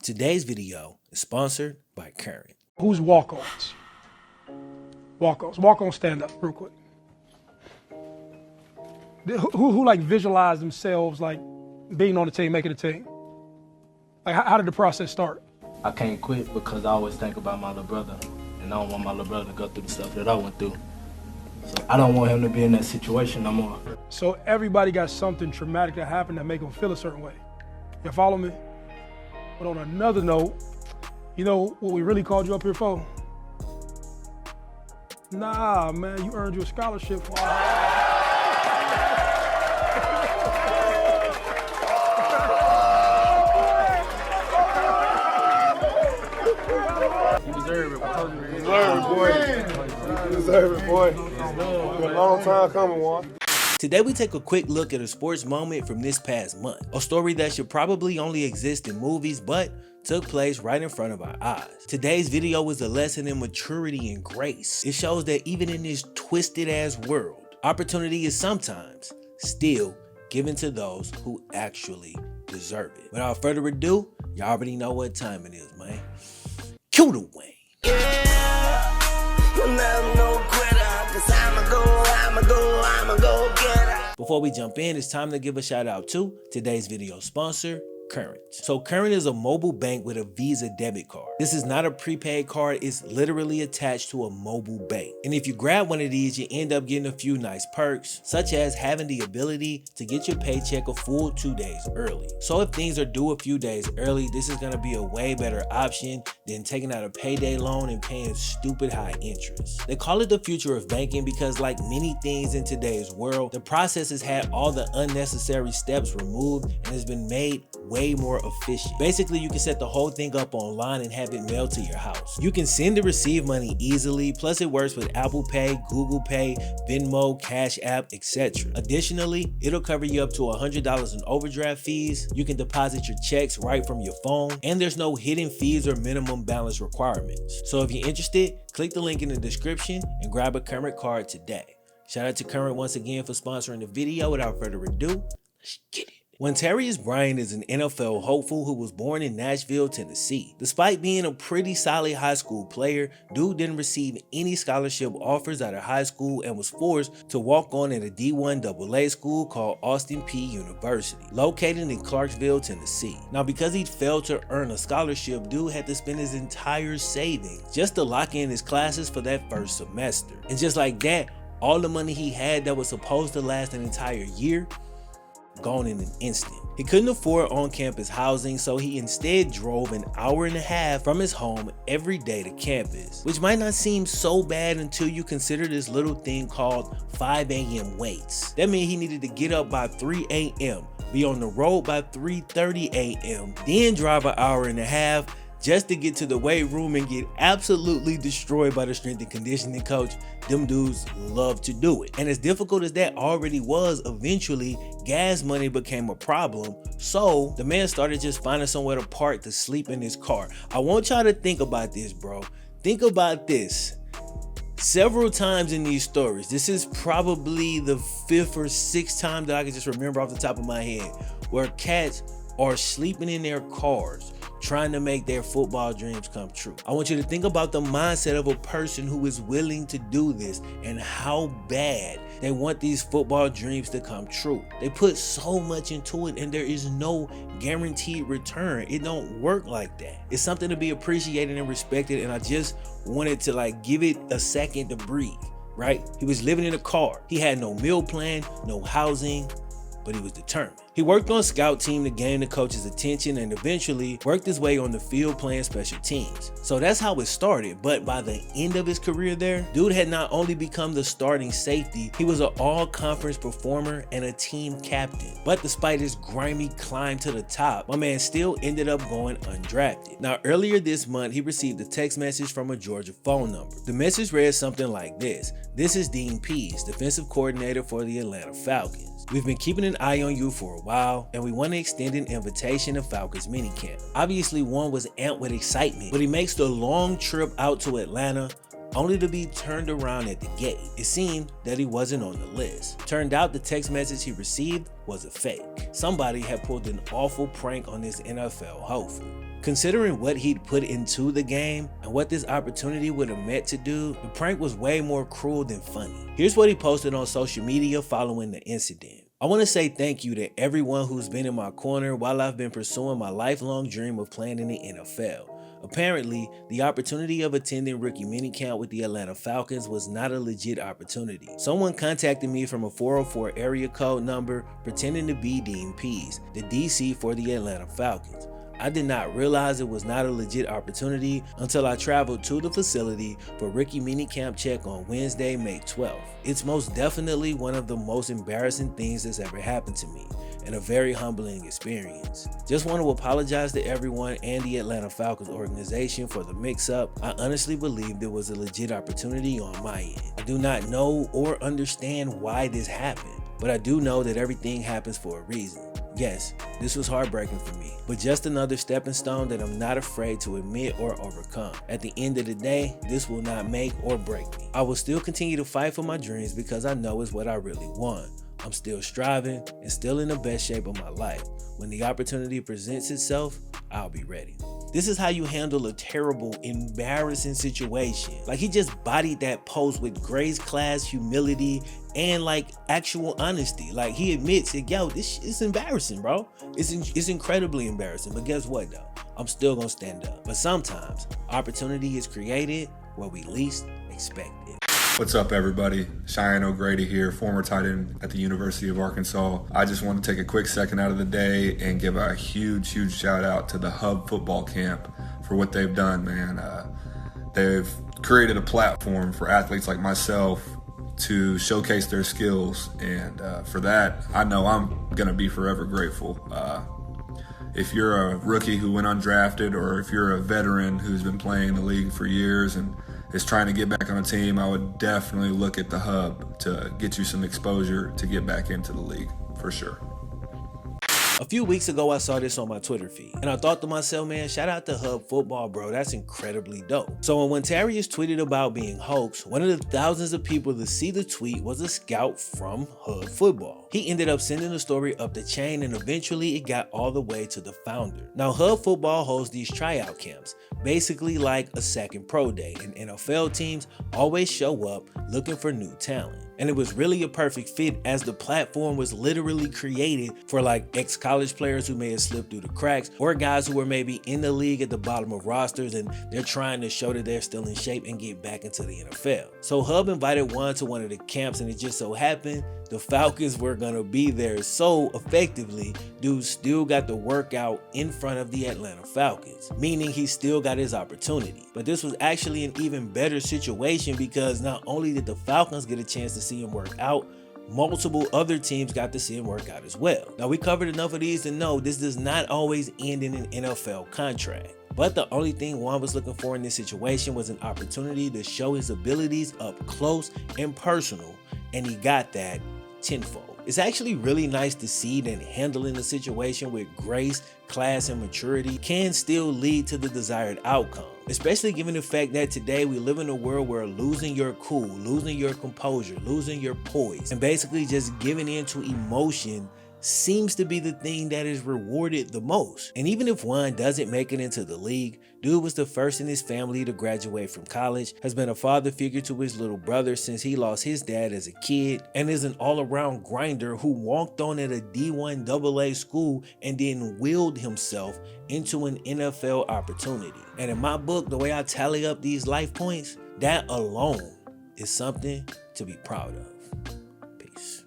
Today's video is sponsored by Current. Who's walk-ons? Walk-ons stand up real quick. Who like visualize themselves like being on the team, making a team? Like how did the process start? I can't quit because I always think about my little brother, and I don't want my little brother to go through the stuff that I went through. So I don't want him to be in that situation no more. So everybody got something traumatic that happened that make them feel a certain way. You follow me? But on another note, you know what we really called you up here for? Nah, man, you earned you a scholarship. You deserve it. I told you. You deserve it, boy. You deserve it, boy. It's been a long time coming, Juan. Today we take a quick look at a sports moment from this past month. A story that should probably only exist in movies, but took place right in front of our eyes. Today's video is a lesson in maturity and grace. It shows that even in this twisted ass world, opportunity is sometimes still given to those who actually deserve it. Without further ado, y'all already know what time it is, man. Cue the Wayne. Before we jump in, it's time to give a shout out to today's video sponsor, Current. So Current is a mobile bank with a Visa debit card. This is not a prepaid card, it's literally attached to a mobile bank. And if you grab one of these, you end up getting a few nice perks, such as having the ability to get your paycheck a full 2 days early. So if things are due a few days early, this is gonna be a way better option than taking out a payday loan and paying stupid high interest. They call it the future of banking because, like many things in today's world, the process has had all the unnecessary steps removed and has been made way more efficient. Basically, you can set the whole thing up online and have it mailed to your house. You can send and receive money easily, plus it works with Apple Pay, Google Pay, Venmo, Cash App, etc. Additionally, it'll cover you up to $100 in overdraft fees. You can deposit your checks right from your phone, and there's no hidden fees or minimum balance requirements. So if you're interested, click the link in the description and grab a Current card today. Shout out to Current once again for sponsoring the video. Without further ado, let's get it. Juantarius Bryant is an NFL hopeful who was born in Nashville, Tennessee. Despite being a pretty solid high school player, dude didn't receive any scholarship offers out of high school and was forced to walk on at a D1 AA school called Austin Peay University, located in Clarksville, Tennessee. Now, because he failed to earn a scholarship, dude had to spend his entire savings just to lock in his classes for that first semester. And just like that, all the money he had that was supposed to last an entire year gone in an instant. He couldn't afford on-campus housing, so he instead drove an hour and a half from his home every day to campus, which might not seem so bad until you consider this little thing called 5 a.m. waits. That means he needed to get up by 3 a.m., be on the road by 3:30 a.m., then drive an hour and a half just to get to the weight room and get absolutely destroyed by the strength and conditioning coach. Them dudes love to do it. And as difficult as that already was, eventually gas money became a problem. So the man started just finding somewhere to park to sleep in his car. I want y'all to think about this, bro. Think about this. Several times in these stories, this is probably the 5th or 6th time that I can just remember off the top of my head, where cats are sleeping in their cars trying to make their football dreams come true. I want you to think about the mindset of a person who is willing to do this and how bad they want these football dreams to come true. They put so much into it and there is no guaranteed return. It don't work like that. It's something to be appreciated and respected, and I just wanted to like give it a second to breathe, right? He was living in a car. He had no meal plan, no housing, but he was determined. He worked on scout team to gain the coach's attention and eventually worked his way on the field playing special teams. So that's how it started, but by the end of his career there, dude had not only become the starting safety, he was an all-conference performer and a team captain. But despite his grimy climb to the top, my man still ended up going undrafted. Now, earlier this month, he received a text message from a Georgia phone number. The message read something like this: "This is Dean Pease, defensive coordinator for the Atlanta Falcons. We've been keeping an eye on you for a while, and we want to extend an invitation to Falcons minicamp." Obviously, one was amped with excitement, but he makes the long trip out to Atlanta only to be turned around at the gate. It seemed that he wasn't on the list. Turned out the text message he received was a fake. Somebody had pulled an awful prank on this NFL hopeful. Considering what he'd put into the game and what this opportunity would have meant to do, the prank was way more cruel than funny. Here's what he posted on social media following the incident. I want to say thank you to everyone who's been in my corner while I've been pursuing my lifelong dream of playing in the NFL. Apparently, the opportunity of attending rookie minicamp with the Atlanta Falcons was not a legit opportunity. Someone contacted me from a 404 area code number pretending to be Dean Pease, the DC for the Atlanta Falcons. I did not realize it was not a legit opportunity until I traveled to the facility for rookie minicamp check on Wednesday, May 12th. It's most definitely one of the most embarrassing things that's ever happened to me, and a very humbling experience. Just want to apologize to everyone and the Atlanta Falcons organization for the mix-up. I honestly believed it was a legit opportunity on my end. I do not know or understand why this happened, but I do know that everything happens for a reason. Yes, this was heartbreaking for me, but just another stepping stone that I'm not afraid to admit or overcome. At the end of the day, this will not make or break me. I will still continue to fight for my dreams because I know it's what I really want. I'm still striving and still in the best shape of my life. When the opportunity presents itself, I'll be ready. This is how you handle a terrible, embarrassing situation. Like, he just bodied that post with grace, class, humility, and like actual honesty. Like, he admits that, yo, this is embarrassing, bro. It's incredibly embarrassing. But guess what though? I'm still gonna stand up. But sometimes opportunity is created where we least expect it. What's up, everybody? Cheyenne O'Grady here, former tight end at the University of Arkansas. I just want to take a quick second out of the day and give a huge shout out to the Hub Football Camp for what they've done, man. They've created a platform for athletes like myself to showcase their skills, and for that, I know I'm gonna be forever grateful. If you're a rookie who went undrafted, or if you're a veteran who's been playing the league for years and is trying to get back on a team, I would definitely look at the Hub to get you some exposure to get back into the league, for sure. A few weeks ago, I saw this on my Twitter feed, and I thought to myself, man, shout out to Hub Football, bro. That's incredibly dope. So when Juantarius tweeted about being hoax, one of the thousands of people to see the tweet was a scout from Hub Football. He ended up sending the story up the chain, and eventually it got all the way to the founder. Now, Hub Football holds these tryout camps, basically like a second pro day, and NFL teams always show up looking for new talent. And it was really a perfect fit, as the platform was literally created for like ex-college players who may have slipped through the cracks, or guys who were maybe in the league at the bottom of rosters and they're trying to show that they're still in shape and get back into the NFL. So Hub invited Juan to one of the camps, and it just so happened the Falcons were gonna be there. So effectively, dude still got the workout in front of the Atlanta Falcons, meaning he still got his opportunity. But this was actually an even better situation, because not only did the Falcons get a chance to see him work out, multiple other teams got to see him work out as well. Now, we covered enough of these to know this does not always end in an NFL contract. But the only thing Juan was looking for in this situation was an opportunity to show his abilities up close and personal, and he got that tenfold. It's actually really nice to see that handling the situation with grace, class, and maturity can still lead to the desired outcome, especially given the fact that today we live in a world where losing your cool, losing your composure, losing your poise, and basically just giving in to emotion seems to be the thing that is rewarded the most. And even if Juan doesn't make it into the league, dude was the first in his family to graduate from college, has been a father figure to his little brother since he lost his dad as a kid, and is an all-around grinder who walked on at a D1 AA school and then willed himself into an NFL opportunity. And in my book, the way I tally up these life points, that alone is something to be proud of. Peace.